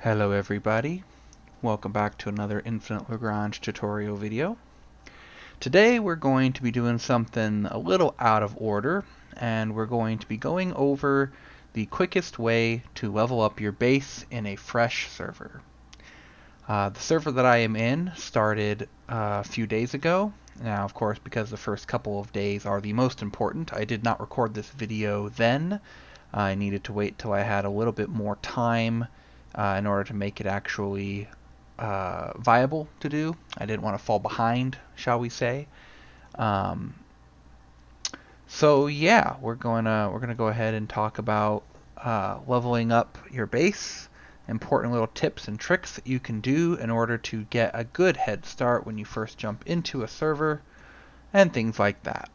Hello everybody, welcome back to another Infinite Lagrange tutorial video. Today we're going to be doing something a little out of order, and we're going to be going over the quickest way to level up your base in a fresh server. The server that I am in started a few days ago. Now of course, because the first couple of days are the most important, I did not record this video then. I needed to wait till I had a little bit more time in order to make it actually viable to do. I didn't want to fall behind, shall we say. So yeah, we're gonna go ahead and talk about leveling up your base, important little tips and tricks that you can do in order to get a good head start when you first jump into a server, and things like that.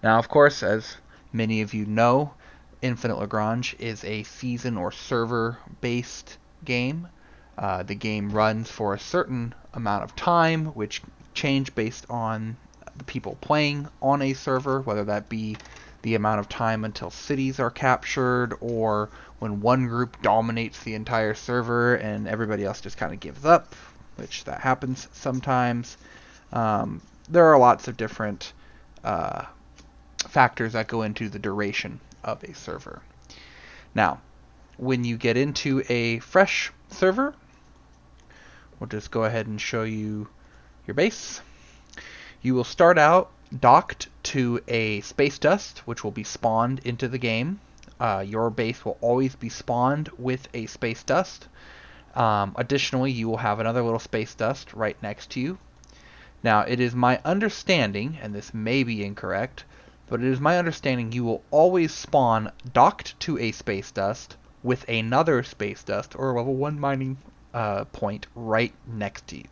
Now, of course, as many of you know, Infinite Lagrange is a season or server-based game. The game runs for a certain amount of time, which change based on the people playing on a server, whether that be the amount of time until cities are captured, or when one group dominates the entire server and everybody else just kind of gives up, which that happens sometimes. There are lots of different factors that go into the duration of a server. Now, when you get into a fresh server, we'll just go ahead and show you your base. You will start out docked to a space dust, which will be spawned into the game. Your base will always be spawned with a space dust. Additionally, you will have another little space dust right next to you. Now, it is my understanding, and this may be incorrect, but it is my understanding you will always spawn docked to a space dust with another space dust or level 1 mining point right next to you.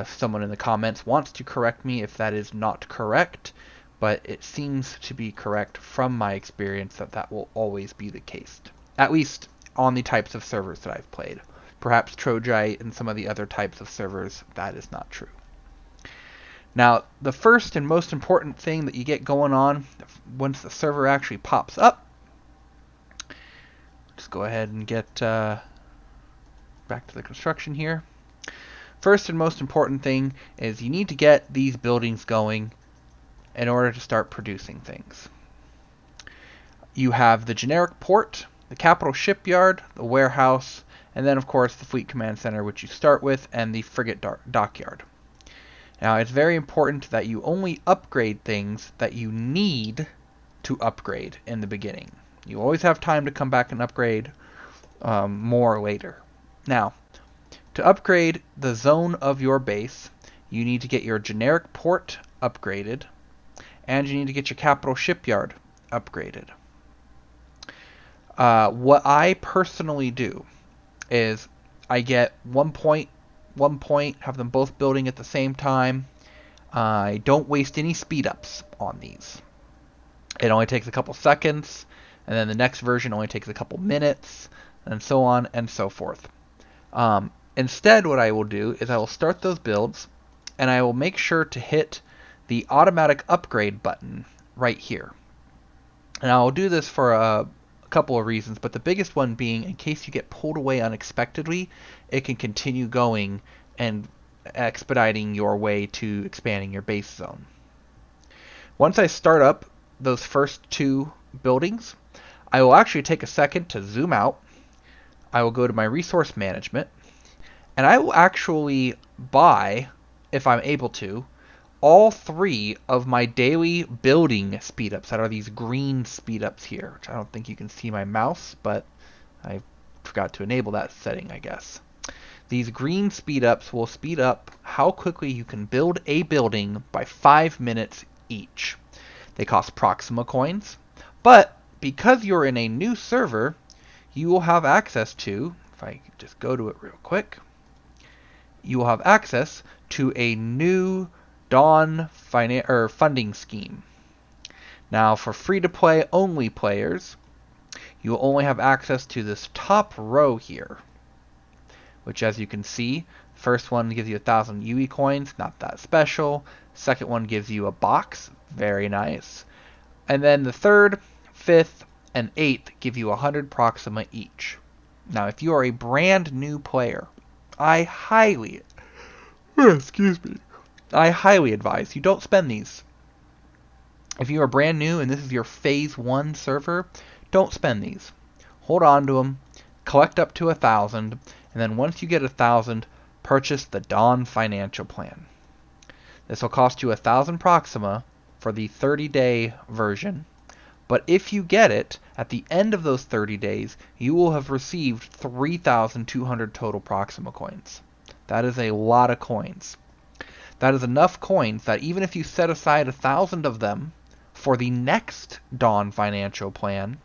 Someone in the comments wants to correct me if that is not correct, but it seems to be correct from my experience that that will always be the case. At least on the types of servers that I've played. Perhaps Trojite and some of the other types of servers, that is not true. Now, the first and most important thing that you get going on once the server actually pops up, just go ahead and get back to the construction here. First and most important thing is you need to get these buildings going in order to start producing things. You have the generic port, the capital shipyard, the warehouse, and then of course the fleet command center, which you start with, and the frigate dockyard. Now, it's very important that you only upgrade things that you need to upgrade in the beginning. You always have time to come back and upgrade more later. Now, to upgrade the zone of your base, you need to get your generic port upgraded, and you need to get your capital shipyard upgraded. What I personally do is I get one point, have them both building at the same time. I don't waste any speed ups on these. It only takes a couple seconds, and then the next version only takes a couple minutes, and so on and so forth. Instead, what I will do is I will start those builds, and I will make sure to hit the automatic upgrade button right here. And I'll do this for a couple of reasons, but the biggest one being in case you get pulled away unexpectedly, it can continue going and expediting your way to expanding your base zone. Once I start up those first two buildings, I will actually take a second to zoom out. I will go to my resource management, and I will actually buy, if I'm able to, all three of my daily building speedups that are these green speedups here, which I don't think you can see my mouse, but I forgot to enable that setting, I guess. These green speedups will speed up how quickly you can build a building by 5 minutes each. They cost Proxima coins, but because you're in a new server, you will have access to, if I just go to it real quick, you will have access to a new Dawn funding scheme. Now, for free-to-play only players, you will only have access to this top row here, which, as you can see, first one gives you 1,000 UE coins, not that special. Second one gives you a box, very nice. And then the third, fifth, and eighth give you 100 Proxima each. Now, if you are a brand new player, I highly, excuse me, I highly advise you don't spend these. If you are brand new and this is your phase 1 server, don't spend these. Hold on to them, collect up to 1,000, and then once you get 1,000, purchase the Dawn Financial Plan. This will cost you 1,000 Proxima for the 30-day version, but if you get it, at the end of those 30 days, you will have received 3,200 total Proxima coins. That is a lot of coins. That is enough coins that even if you set aside 1,000 of them for the next Dawn Financial Plan,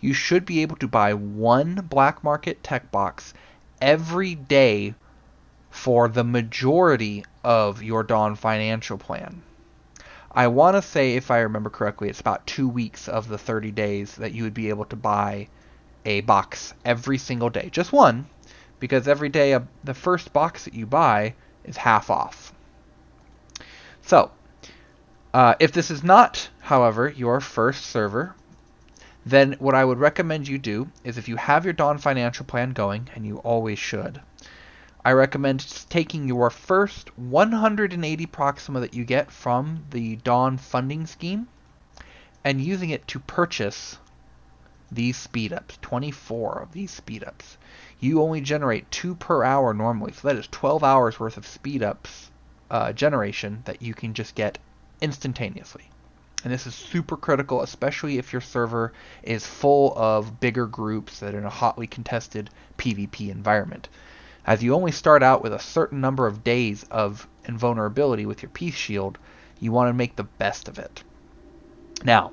you should be able to buy one black market tech box every day for the majority of your Dawn Financial Plan. I want to say, if I remember correctly, it's about 2 weeks of the 30 days that you would be able to buy a box every single day. Just one, because every day the first box that you buy is half off. So, if this is not, however, your first server, then what I would recommend you do is, if you have your Dawn Financial Plan going, and you always should, I recommend taking your first 180 Proxima that you get from the Dawn funding scheme and using it to purchase these speedups, 24 of these speedups. You only generate 2 per hour normally, so that is 12 hours worth of speedups generation that you can just get instantaneously. And this is super critical, especially if your server is full of bigger groups that are in a hotly contested PvP environment. As you only start out with a certain number of days of invulnerability with your Peace Shield, you want to make the best of it. Now,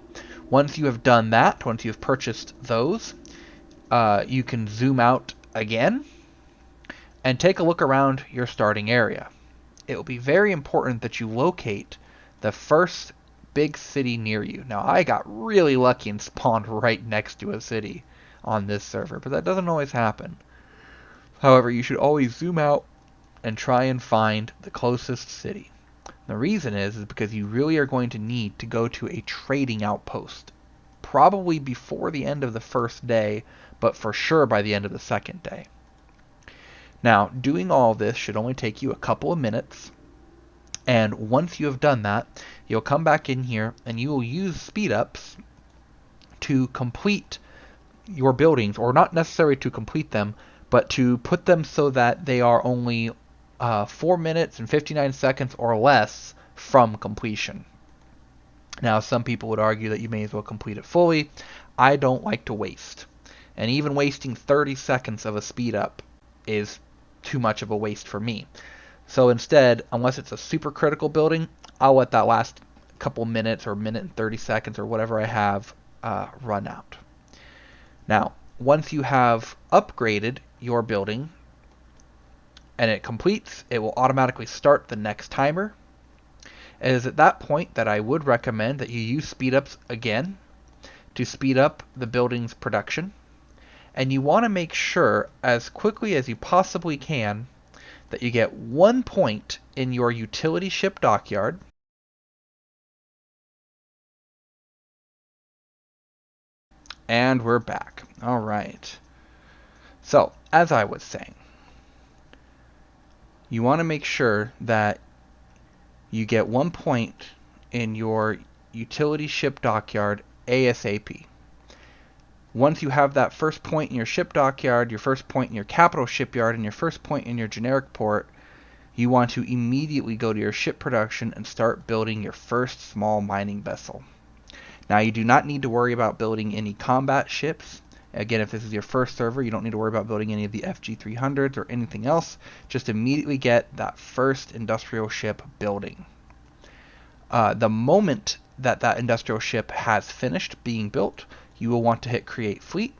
once you have done that, once you've purchased those, you can zoom out again and take a look around your starting area. It will be very important that you locate the first big city near you. Now, I got really lucky and spawned right next to a city on this server, but that doesn't always happen. However, you should always zoom out and try and find the closest city. The reason is because you really are going to need to go to a trading outpost, probably before the end of the first day, but for sure by the end of the second day. Now, doing all this should only take you a couple of minutes, and once you have done that, you'll come back in here and you will use speedups to complete your buildings, or not necessarily to complete them, but to put them so that they are only 4 minutes and 59 seconds or less from completion. Now, some people would argue that you may as well complete it fully. I don't like to waste. And even wasting 30 seconds of a speed up is too much of a waste for me. So instead, unless it's a super critical building, I'll let that last couple minutes or minute and 30 seconds or whatever I have run out. Now, once you have upgraded your building and it completes, it will automatically start the next timer. It is at that point that I would recommend that you use speedups again to speed up the building's production. And you want to make sure, as quickly as you possibly can, that you get 1 point in your utility ship dockyard. And we're back. All right. So, as I was saying, you want to make sure that you get 1 point in your utility ship dockyard ASAP. Once you have that first point in your ship dockyard, your first point in your capital shipyard, and your first point in your generic port, you want to immediately go to your ship production and start building your first small mining vessel. Now, you do not need to worry about building any combat ships. Again, if this is your first server, you don't need to worry about building any of the FG300s or anything else. Just immediately get that first industrial ship building. The moment that that industrial ship has finished being built, you will want to hit Create Fleet,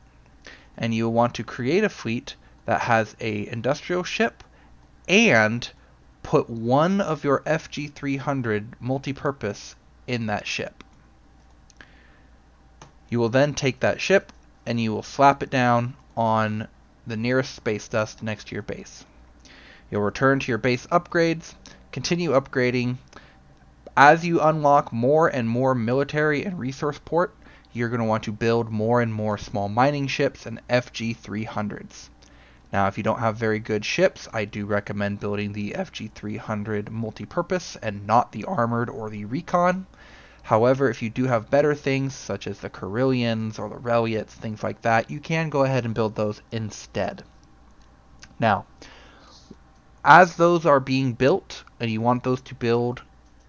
and you will want to create a fleet that has a industrial ship and put one of your FG300 multi-purpose in that ship. You will then take that ship and you will slap it down on the nearest space dust next to your base. You'll return to your base upgrades, continue upgrading. As you unlock more and more military and resource port, you're going to want to build more and more small mining ships and FG-300s. Now, if you don't have very good ships, I do recommend building the FG-300 multi-purpose and not the armored or the recon. However, if you do have better things, such as the Carillions or the Reliats, things like that, you can go ahead and build those instead. Now, as those are being built, and you want those to build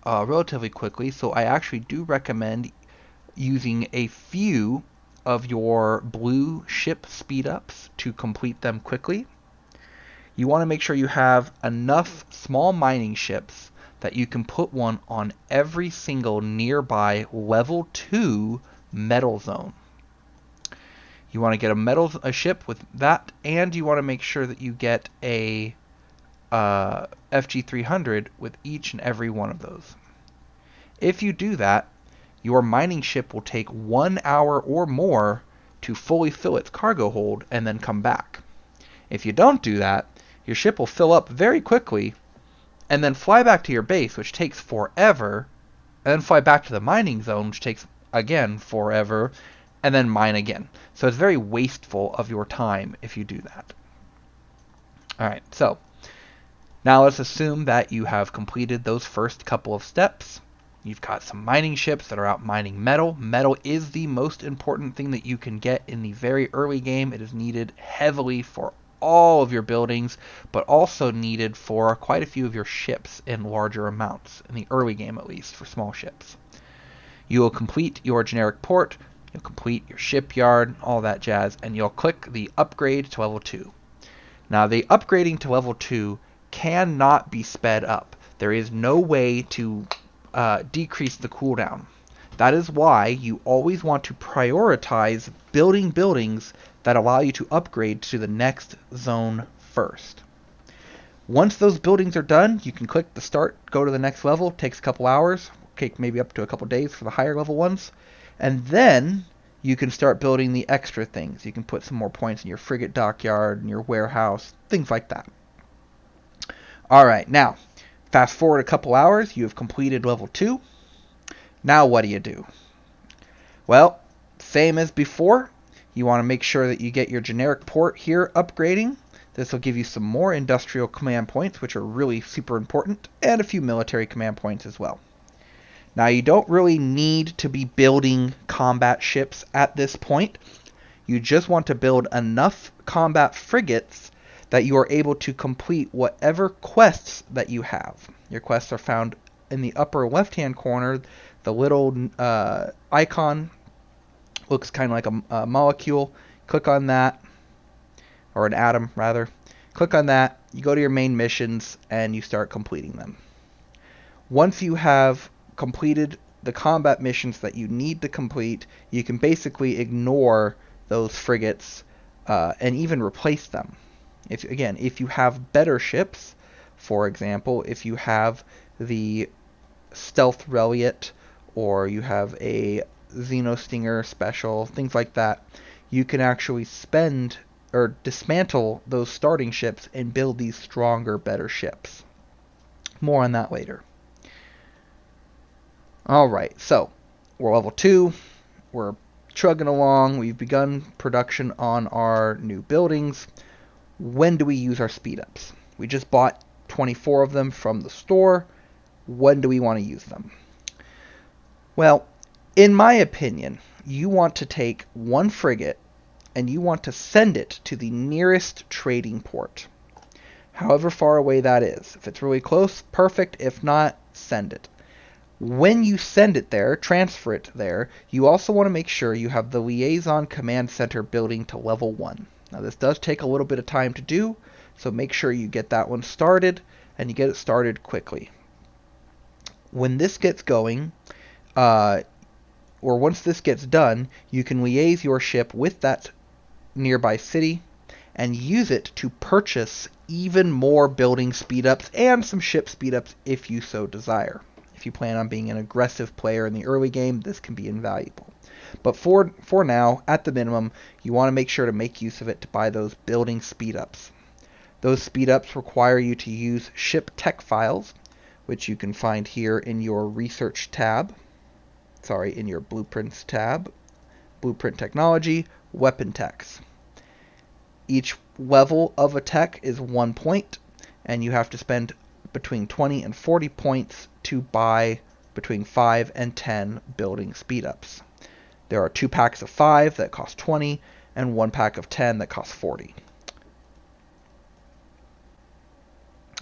relatively quickly, so I actually do recommend using a few of your blue ship speedups to complete them quickly. You want to make sure you have enough small mining ships that you can put one on every single nearby level 2 metal zone. You want to get a ship with that, and you want to make sure that you get a FG-300 with each and every one of those. If you do that, your mining ship will take 1 hour or more to fully fill its cargo hold and then come back. If you don't do that, your ship will fill up very quickly and then fly back to your base, which takes forever, and then fly back to the mining zone, which takes, again, forever, and then mine again. So it's very wasteful of your time if you do that. Alright, so now let's assume that you have completed those first couple of steps. You've got some mining ships that are out mining metal. Metal is the most important thing that you can get in the very early game. It is needed heavily for all of your buildings, but also needed for quite a few of your ships in larger amounts, in the early game at least, for small ships. You will complete your generic port, you'll complete your shipyard, all that jazz, and you'll click the upgrade to level 2. Now, the upgrading to level 2 cannot be sped up. There is no way to decrease the cooldown. That is why you always want to prioritize building buildings that allow you to upgrade to the next zone first. Once those buildings are done, you can click the start, go to the next level. It takes a couple hours, take maybe up to a couple days for the higher level ones. And then you can start building the extra things. You can put some more points in your frigate dockyard and your warehouse, things like that. Alright, now, fast forward a couple hours, you have completed level 2. Now what do you do? Well, same as before, you want to make sure that you get your generic port here upgrading. This will give you some more industrial command points, which are really super important, and a few military command points as well. Now, you don't really need to be building combat ships at this point. You just want to build enough combat frigates that you are able to complete whatever quests that you have. Your quests are found in the upper left-hand corner. The little icon looks kind of like a molecule. Click on that, or an atom rather. Click on that, you go to your main missions, and you start completing them. Once you have completed the combat missions that you need to complete, you can basically ignore those frigates and even replace them. If you have better ships, for example, if you have the Stealth Reliat or you have a Xenostinger special, things like that, you can actually spend or dismantle those starting ships and build these stronger, better ships. More on that later. Alright, so we're level 2, we're chugging along, we've begun production on our new buildings. When do we use our speedups? We just bought 24 of them from the store. When do we want to use them? Well, in my opinion, you want to take one frigate and you want to send it to the nearest trading port, however far away that is. If it's really close, perfect. If not, send it. When you send it there, transfer it there, you also want to make sure you have the Liaison Command Center building to level 1. Now, this does take a little bit of time to do, so make sure you get that one started, and you get it started quickly. When this gets going, or once this gets done, you can liaise your ship with that nearby city and use it to purchase even more building speedups and some ship speedups if you so desire. If you plan on being an aggressive player in the early game, this can be invaluable. But for now, at the minimum, you want to make sure to make use of it to buy those building speedups. Those speedups require you to use ship tech files, which you can find here in your research tab. Sorry, in your blueprints tab. Blueprint technology, weapon techs. Each level of a tech is 1 point, and you have to spend between 20 and 40 points to buy between 5 and 10 building speedups. There are 2 packs of 5 that cost 20, and 1 pack of 10 that costs 40.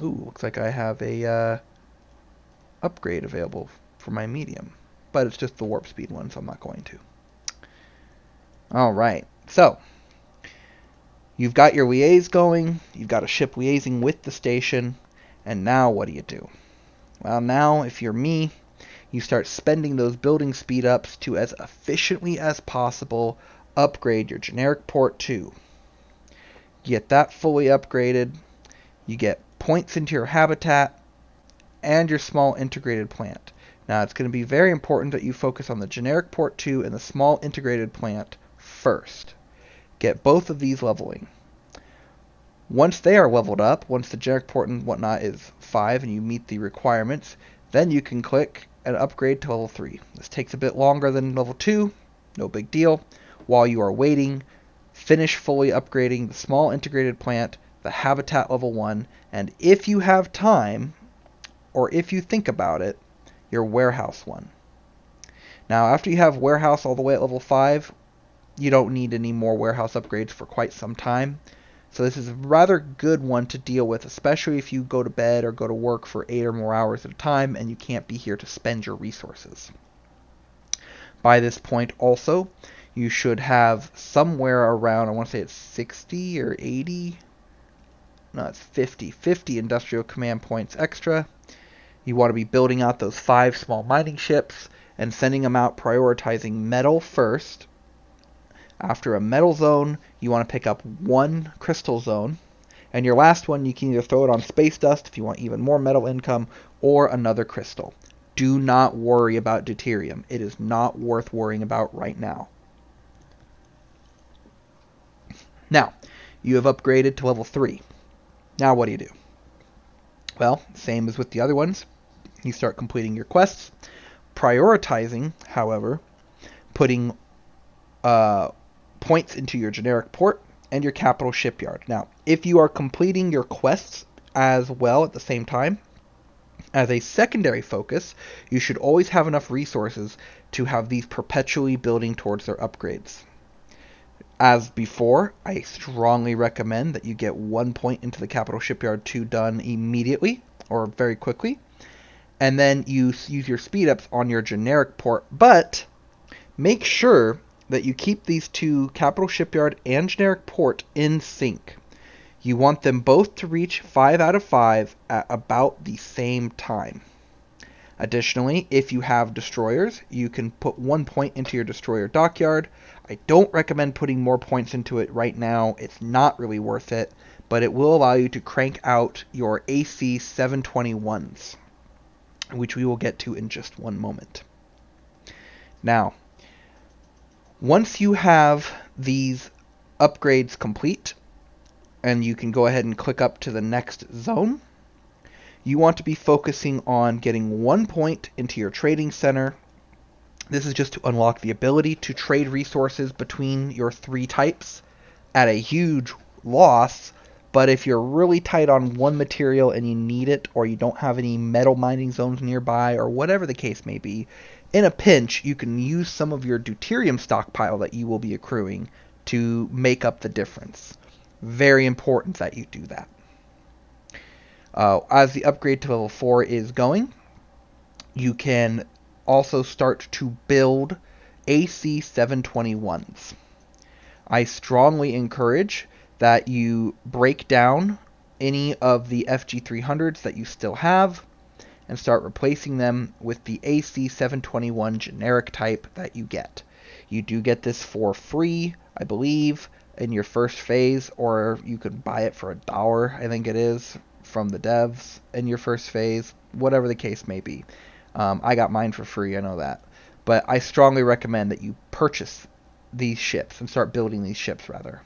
Ooh, looks like I have a upgrade available for my medium, but it's just the warp speed one, so I'm not going to. Alright, so you've got your liaise going, you've got a ship liaising with the station, and now what do? Well, now, if you're me, you start spending those building speed ups to, as efficiently as possible, upgrade your generic port 2. Get that fully upgraded, you get points into your habitat, and your small integrated plant. Now, it's going to be very important that you focus on the generic port 2 and the small integrated plant first. Get both of these leveling. Once they are leveled up, once the generic port and whatnot is 5 and you meet the requirements, then you can click and upgrade to level 3. This takes a bit longer than level 2, no big deal. While you are waiting, finish fully upgrading the small integrated plant, the habitat level 1, and if you have time, or if you think about it, your warehouse 1. Now, after you have warehouse all the way at level 5, you don't need any more warehouse upgrades for quite some time. So this is a rather good one to deal with, especially if you go to bed or go to work for 8 or more hours at a time and you can't be here to spend your resources. By this point also, you should have somewhere around, I want to say it's 60 or 80, no, it's 50 industrial command points extra. You want to be building out those 5 small mining ships and sending them out, prioritizing metal first. After a metal zone, you want to pick up 1 crystal zone. And your last one, you can either throw it on space dust if you want even more metal income, or another crystal. Do not worry about deuterium. It is not worth worrying about right now. Now, you have upgraded to level 3. Now what do? Well, same as with the other ones. You start completing your quests. Prioritizing, however, putting points into your generic port and your capital shipyard. Now, if you are completing your quests as well at the same time, as a secondary focus, you should always have enough resources to have these perpetually building towards their upgrades. As before, I strongly recommend that you get 1 point into the capital shipyard 2 done immediately, or very quickly, and then you use your speed ups on your generic port, but make sure that you keep these 2, capital shipyard and generic port, in sync. You want them both to reach 5 out of 5 at about the same time. Additionally, if you have destroyers, you can put 1 point into your destroyer dockyard. I don't recommend putting more points into it right now. It's not really worth it, but it will allow you to crank out your AC 721s, which we will get to in just one moment. Now, once you have these upgrades complete, and you can go ahead and click up to the next zone, you want to be focusing on getting 1 point into your trading center. This is just to unlock the ability to trade resources between your 3 types at a huge loss, but if you're really tight on one material and you need it, or you don't have any metal mining zones nearby, or whatever the case may be, in a pinch, you can use some of your deuterium stockpile that you will be accruing to make up the difference. Very important that you do that. As the upgrade to level 4 is going, you can also start to build AC 721s. I strongly encourage that you break down any of the FG300s that you still have and start replacing them with the AC 721 generic type that you get. You do get this for free, I believe, in your first phase, or you could buy it for $1, I think it is, from the devs in your first phase, whatever the case may be. I got mine for free, I know that. But I strongly recommend that you purchase these ships and start building these ships, rather.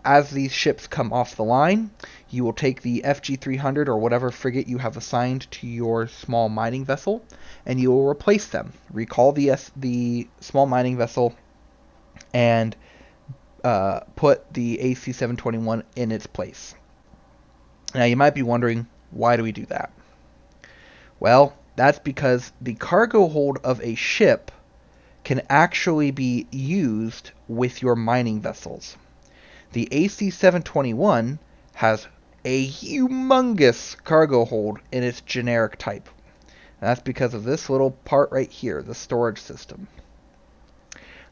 As these ships come off the line, you will take the FG-300 or whatever frigate you have assigned to your small mining vessel, and you will replace them. Recall the small mining vessel and put the AC-721 in its place. Now you might be wondering, why do we do that? Well, that's because the cargo hold of a ship can actually be used with your mining vessels. The AC-721 has a humongous cargo hold in its generic type. And that's because of this little part right here, the storage system.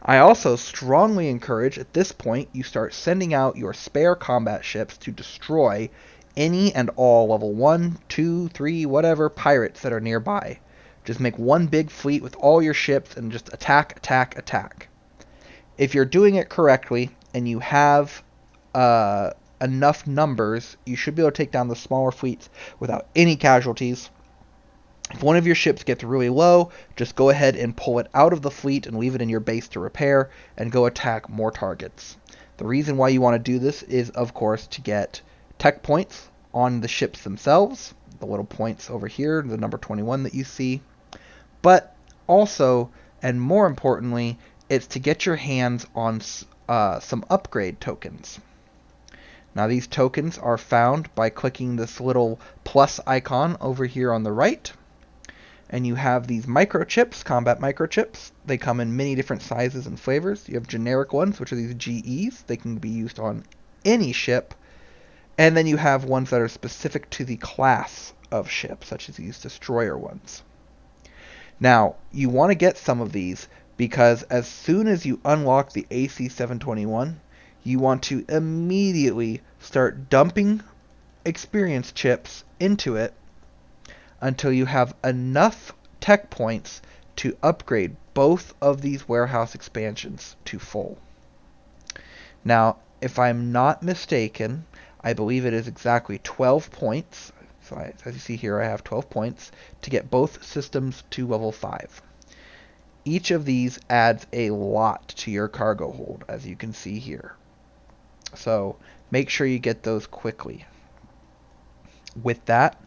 I also strongly encourage at this point you start sending out your spare combat ships to destroy any and all level 1, 2, 3, whatever pirates that are nearby. Just make one big fleet with all your ships and just attack, attack, attack. If you're doing it correctly and you have enough numbers, you should be able to take down the smaller fleets without any casualties. If one of your ships gets really low, just go ahead and pull it out of the fleet and leave it in your base to repair, and go attack more targets. The reason why you want to do this is, of course, to get tech points on the ships themselves, the little points over here, the number 21 that you see, but also, and more importantly, it's to get your hands on some upgrade tokens. Now these tokens are found by clicking this little plus icon over here on the right. And you have these microchips, combat microchips. They come in many different sizes and flavors. You have generic ones, which are these GEs. They can be used on any ship. And then you have ones that are specific to the class of ship, such as these destroyer ones. Now, you want to get some of these because as soon as you unlock the AC-721, you want to immediately start dumping experience chips into it until you have enough tech points to upgrade both of these warehouse expansions to full. Now, if I'm not mistaken, I believe it is exactly 12 points. So as you see here, I have 12 points to get both systems to level 5. Each of these adds a lot to your cargo hold, as you can see here. So make sure you get those quickly. With that,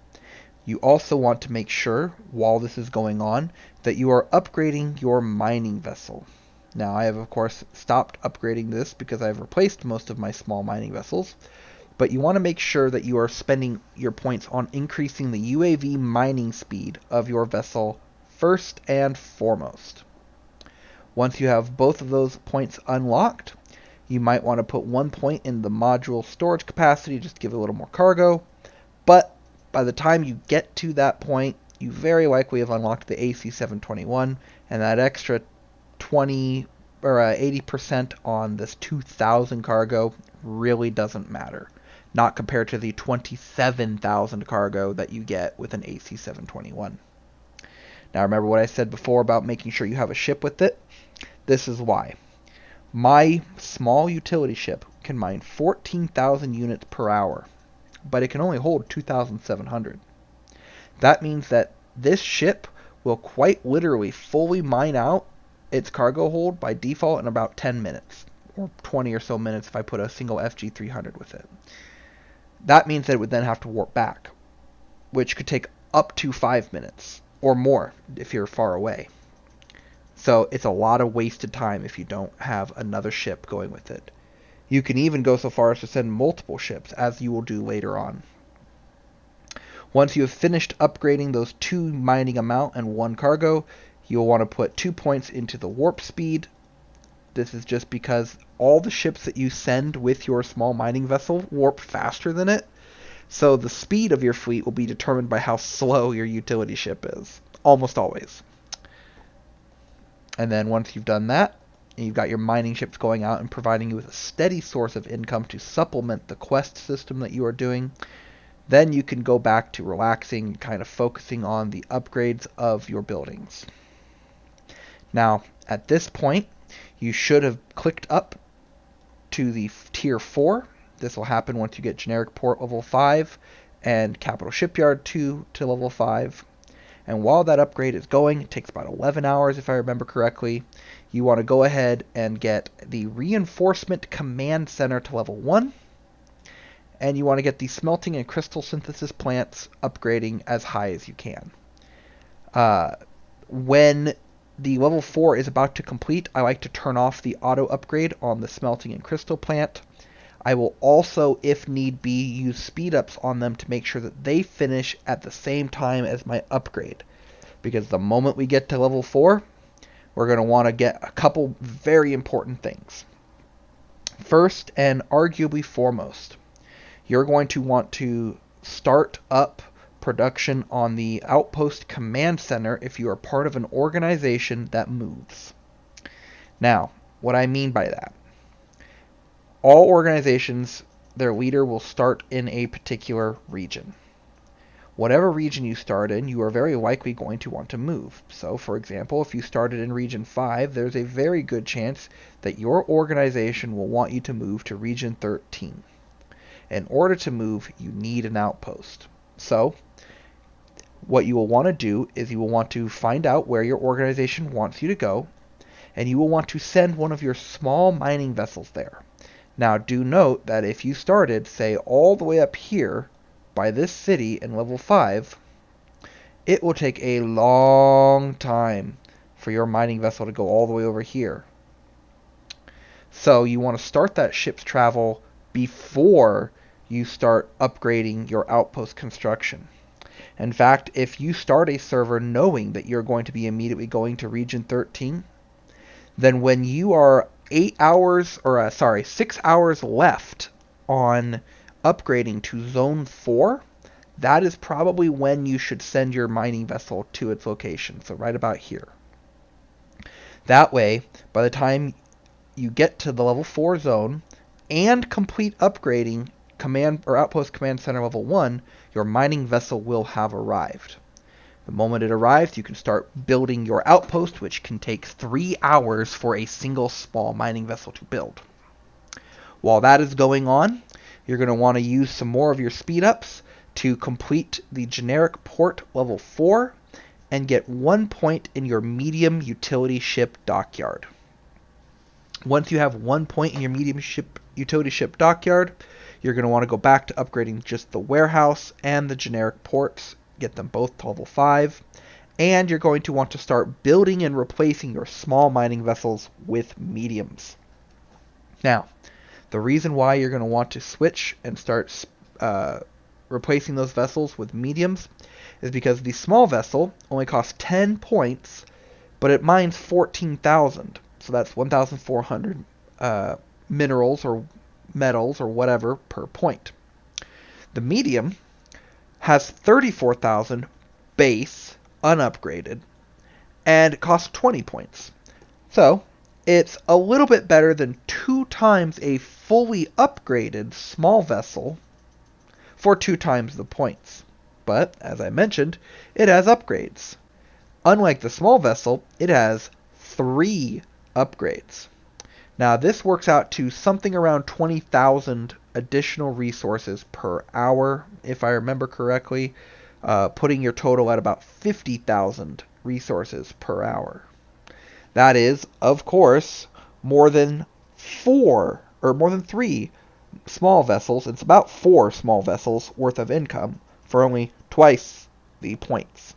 you also want to make sure, while this is going on, that you are upgrading your mining vessel. Now, I have, of course, stopped upgrading this because I've replaced most of my small mining vessels, but you want to make sure that you are spending your points on increasing the UAV mining speed of your vessel first and foremost. Once you have both of those points unlocked, you might want to put 1 point in the module storage capacity, just to give it a little more cargo, but by the time you get to that point, you very likely have unlocked the AC-721, and that extra 20 or 80% on this 2,000 cargo really doesn't matter. Not compared to the 27,000 cargo that you get with an AC-721. Now remember what I said before about making sure you have a ship with it? This is why. My small utility ship can mine 14,000 units per hour, but it can only hold 2,700. That means that this ship will quite literally fully mine out its cargo hold by default in about 10 minutes, or 20 or so minutes if I put a single FG-300 with it. That means that it would then have to warp back, which could take up to 5 minutes, or more if you're far away. So it's a lot of wasted time if you don't have another ship going with it. You can even go so far as to send multiple ships, as you will do later on. Once you have finished upgrading those 2 mining amount and 1 cargo, you'll want to put 2 points into the warp speed. This is just because all the ships that you send with your small mining vessel warp faster than it, so the speed of your fleet will be determined by how slow your utility ship is, almost always. And then once you've done that, and you've got your mining ships going out and providing you with a steady source of income to supplement the quest system that you are doing, then you can go back to relaxing, kind of focusing on the upgrades of your buildings. Now, at this point, you should have clicked up to the tier 4. This will happen once you get generic port level 5 and capital shipyard 2 to level 5. And while that upgrade is going, it takes about 11 hours if I remember correctly, you want to go ahead and get the Reinforcement Command Center to level 1, and you want to get the Smelting and Crystal Synthesis plants upgrading as high as you can. When the level 4 is about to complete, I like to turn off the auto upgrade on the Smelting and Crystal plant. I will also, if need be, use speedups on them to make sure that they finish at the same time as my upgrade. Because the moment we get to level 4, we're going to want to get a couple very important things. First, and arguably foremost, you're going to want to start up production on the Outpost Command Center if you are part of an organization that moves. Now, what I mean by that, all organizations, their leader will start in a particular region. Whatever region you start in, you are very likely going to want to move. So, for example, if you started in Region 5, there's a very good chance that your organization will want you to move to Region 13. In order to move, you need an outpost. So, what you will want to do is you will want to find out where your organization wants you to go, and you will want to send one of your small mining vessels there. Now, do note that if you started, say, all the way up here by this city in level 5, it will take a long time for your mining vessel to go all the way over here. So you want to start that ship's travel before you start upgrading your outpost construction. In fact, if you start a server knowing that you're going to be immediately going to Region 13, then when you are 6 hours left on upgrading to Zone 4, that is probably when you should send your mining vessel to its location, so right about here. That way, by the time you get to the level 4 zone and complete upgrading Outpost Command Center level 1, your mining vessel will have arrived. The moment it arrives, you can start building your outpost, which can take 3 hours for a single small mining vessel to build. While that is going on, you're going to want to use some more of your speedups to complete the generic port level 4 and get 1 point in your medium utility ship dockyard. Once you have 1 point in your medium utility ship dockyard, you're going to want to go back to upgrading just the warehouse and the generic ports, get them both to level 5, and you're going to want to start building and replacing your small mining vessels with mediums. Now, the reason why you're going to want to switch and start replacing those vessels with mediums is because the small vessel only costs 10 points, but it mines 14,000. So that's 1,400 minerals or metals or whatever per point. The medium has 34,000 base, unupgraded, and costs 20 points. So it's a little bit better than 2 times a fully upgraded small vessel for 2 times the points. But, as I mentioned, it has upgrades. Unlike the small vessel, it has 3 upgrades. Now, this works out to something around 20,000 additional resources per hour, if I remember correctly, putting your total at about 50,000 resources per hour. That is, of course, more than 3 small vessels. It's about 4 small vessels worth of income for only twice the points.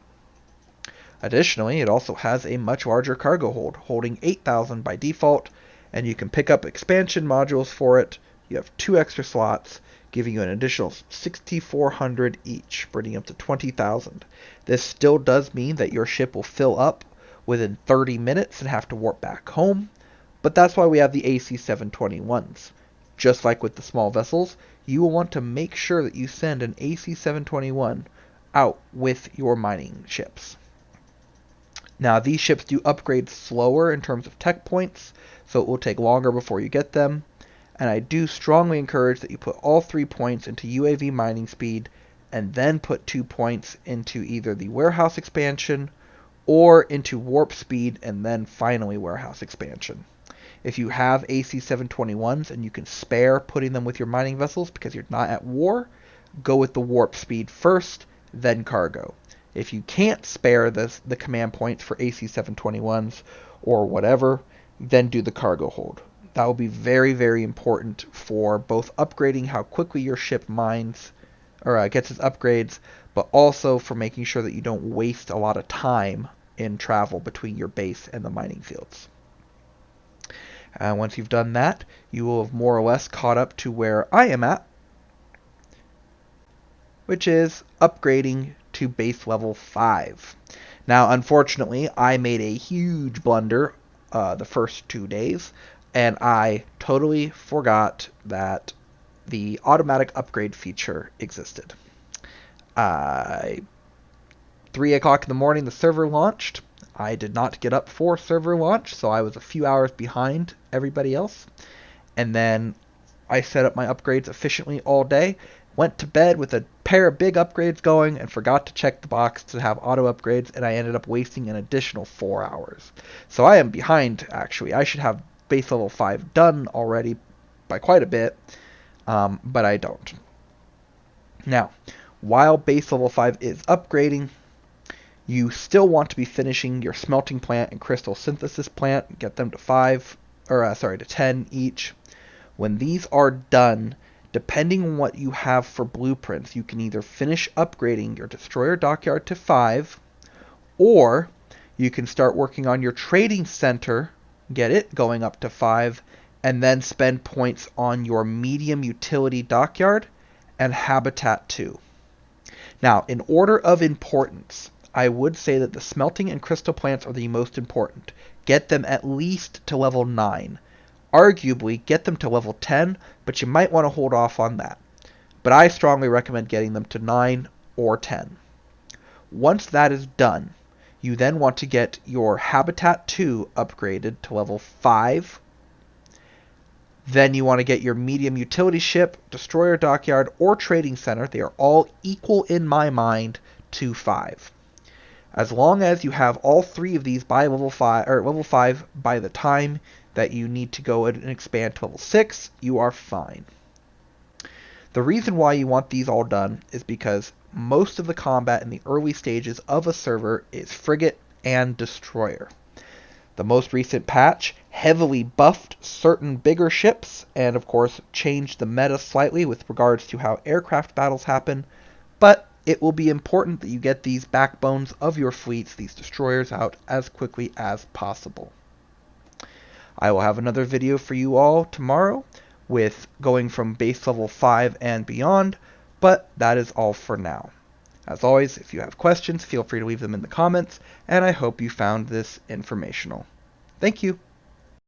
Additionally, it also has a much larger cargo hold, holding 8,000 by default, and you can pick up expansion modules for it. You have 2 extra slots, giving you an additional 6,400 each, bringing up to 20,000. This still does mean that your ship will fill up within 30 minutes and have to warp back home, but that's why we have the AC-721s. Just like with the small vessels, you will want to make sure that you send an AC-721 out with your mining ships. Now, these ships do upgrade slower in terms of tech points, so it will take longer before you get them, and I do strongly encourage that you put all 3 points into UAV mining speed, and then put 2 points into either the warehouse expansion, or into warp speed, and then finally warehouse expansion. If you have AC-721s and you can spare putting them with your mining vessels because you're not at war, go with the warp speed first, then cargo. If you can't spare the command points for AC-721s or whatever, then do the cargo hold. That will be very, very important for both upgrading how quickly your ship mines or gets its upgrades, but also for making sure that you don't waste a lot of time in travel between your base and the mining fields. Once you've done that, you will have more or less caught up to where I am at, which is upgrading to base level 5. Now, unfortunately, I made a huge blunder the first 2 days, and I totally forgot that the automatic upgrade feature existed. 3 o'clock in the morning, the server launched. I did not get up for server launch, so I was a few hours behind everybody else. And then I set up my upgrades efficiently all day, went to bed with a pair of big upgrades going, and forgot to check the box to have auto upgrades, and I ended up wasting an additional 4 hours. So I am behind, actually. I should have base level 5 done already by quite a bit, but I don't. Now, while base level 5 is upgrading, you still want to be finishing your smelting plant and crystal synthesis plant, get them to 10 each. When these are done, depending on what you have for blueprints, you can either finish upgrading your destroyer dockyard to 5, or you can start working on your trading center, get it going up to 5, and then spend points on your medium utility dockyard and habitat 2. Now, in order of importance, I would say that the smelting and crystal plants are the most important. Get them at least to level 9. Arguably, get them to level 10, but you might want to hold off on that. But I strongly recommend getting them to 9 or 10. Once that is done, you then want to get your Habitat 2 upgraded to level 5. Then you want to get your medium utility ship, destroyer dockyard, or trading center. They are all equal in my mind to 5. As long as you have all 3 of these by level 5 by the time that you need to go and expand to level 6, you are fine. The reason why you want these all done is because most of the combat in the early stages of a server is frigate and destroyer. The most recent patch heavily buffed certain bigger ships and of course changed the meta slightly with regards to how aircraft battles happen, but it will be important that you get these backbones of your fleets, these destroyers, out as quickly as possible. I will have another video for you all tomorrow with going from base level 5 and beyond, but that is all for now. As always, if you have questions, feel free to leave them in the comments, and I hope you found this informational. Thank you.